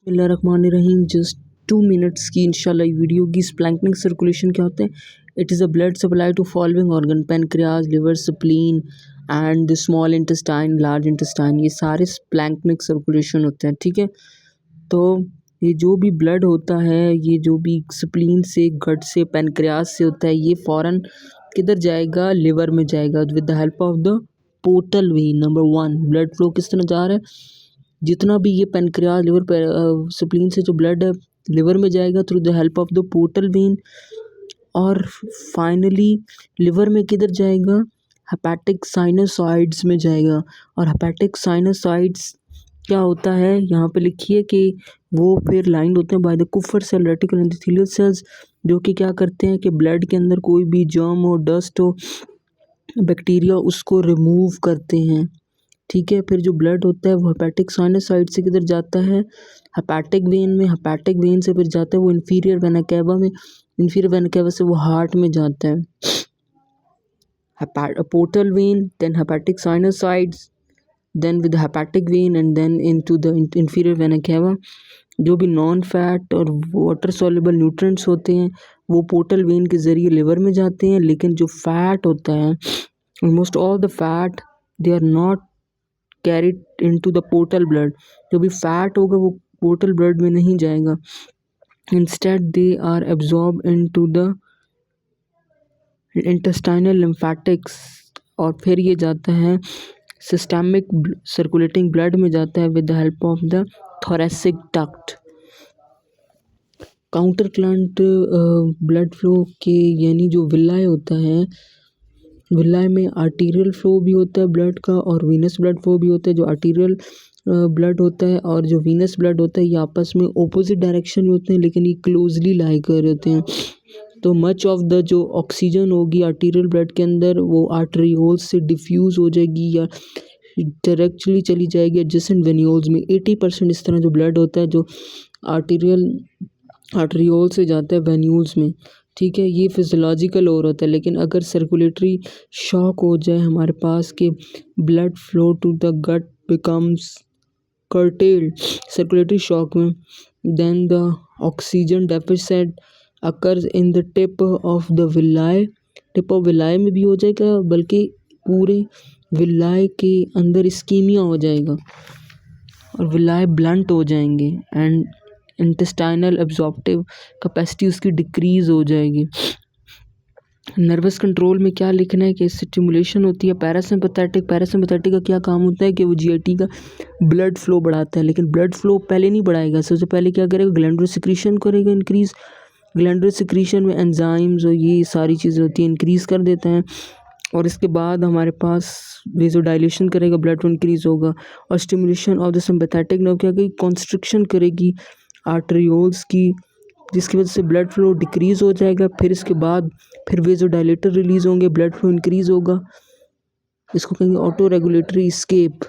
बिस्मिल्लाहिर्रहमानिर्रहीम। Just 2 minutes की इंशाल्लाह ये वीडियो की। स्प्लैंकनिक सर्कुलेशन क्या होता है? It is a blood supply to following organ, pancreas, liver, spleen and the small intestine, large intestine. ये सारे स्प्लैंकनिक सर्कुलेशन होते हैं, ठीक है। तो ये जो भी ब्लड होता है, ये जो भी स्प्लीन से, गट से, पेनक्रियाज से होता है, ये फ़ौरन किधर जाएगा? लिवर में जाएगा with the help of the portal vein. Number 1, blood flow किस तरह जा रहा है? जितना भी ये पेनक्रियाज, लिवर, स्प्लीन से जो ब्लड है लिवर में जाएगा through the help of the portal vein, और फाइनली लिवर में किधर जाएगा? हेपेटिक साइनोसॉइड्स में जाएगा। और हेपेटिक साइनोसॉइड्स क्या होता है? यहाँ पे लिखिए कि वो फिर लाइंड होते हैं by the Kufar cell, reticular endothelial cells, जो कि क्या करते हैं कि ब्लड के अंदर कोई भी जर्म हो, डस्ट हो, बैक्टीरिया, उसको रिमूव करते हैं, ठीक है। फिर जो ब्लड होता है वो हेपेटिक साइनोसाइड से किधर जाता है? हेपेटिक वेन में। हेपेटिक वेन से फिर जाता है वो इंफीरियर वेना कैवा में। इंफीरियर वेना कैवा से वो हार्ट में जाता है। Portal vein, then hepatic sinusoids, then with hepatic vein and then into the inferior vena cava. जो भी नॉन फैट और वाटर सॉल्युबल न्यूट्रिएंट्स होते हैं वो पोर्टल वेन के ज़रिए लिवर में जाते हैं। लेकिन जो फैट होता है, almost all the fat, they are not carried into the portal blood. जो भी फैट होगा वो पोर्टल ब्लड में नहीं जाएगा। Instead they are absorb into the intestinal lymphatics, और फिर ये जाता है सिस्टमिक सर्कुलेटिंग ब्लड में जाता है with the help of the thoracic duct. Counter current blood flow के यानी जो विलाय होता है, विलाय में आर्टीरियल फ्लो भी होता है ब्लड का और वीनस ब्लड फ्लो भी होता है। जो आर्टीरियल ब्लड होता है और जो वीनस ब्लड होता है ये आपस में ओपोजिट डायरेक्शन में होते हैं, लेकिन ये क्लोजली लाई कर होते हैं। तो मच ऑफ द जो ऑक्सीजन होगी आर्टीरियल ब्लड के अंदर वो आर्टरियोल्स से डिफ्यूज़ हो जाएगी या डायरेक्टली चली जाएगी एडजेसेंट वेन्यूल्स में। 80% इस तरह जो ब्लड होता है जो आर्टरियोल से जाता है वेन्यूल्स में, ठीक है। ये फिजियोलॉजिकल और होता है। लेकिन अगर सर्कुलेटरी शॉक हो जाए हमारे पास कि blood flow to the gut becomes curtailed, circulatory shock में, then the oxygen deficit occurs in the tip of the villi. Tip of villi में भी हो जाएगा, बल्कि पूरे विलाय के अंदर इस्कीमिया हो जाएगा और विलाय ब्लंट हो जाएंगे एंड इंटेस्टाइनल एब्जॉर्प्टिव कैपेसिटी उसकी डिक्रीज़ हो जाएगी। नर्वस कंट्रोल में क्या लिखना है कि स्टिमुलेशन होती है पैरासिम्पैथेटिक। पैरासिम्पैथेटिक का क्या काम होता है कि वो जीआईटी का ब्लड फ्लो बढ़ाता है। लेकिन ब्लड फ्लो पहले नहीं बढ़ाएगा, सबसे पहले क्या करेगा? ग्लैंडुलर सिक्रीशन करेगा इंक्रीज़। ग्लैंडुलर सिक्रीशन में एंजाइम्स और ये सारी चीज़ें होती हैं, इंक्रीज़ कर देते हैं। और इसके बाद हमारे पास वेज़ोडाइलेशन करेगा, ब्लड फ्लो इंक्रीज़ होगा। और stimulation of the sympathetic nerve क्या करेगी? कॉन्स्ट्रिक्शन करेगी आर्टरियोल्स की, जिसकी वजह से ब्लड फ्लो डिक्रीज़ हो जाएगा। फिर इसके बाद फिर वेज़ोडाइलेटर रिलीज़ होंगे, ब्लड फ्लो इंक्रीज़ होगा। इसको कहेंगे ऑटो रेगुलेटरी एस्केप।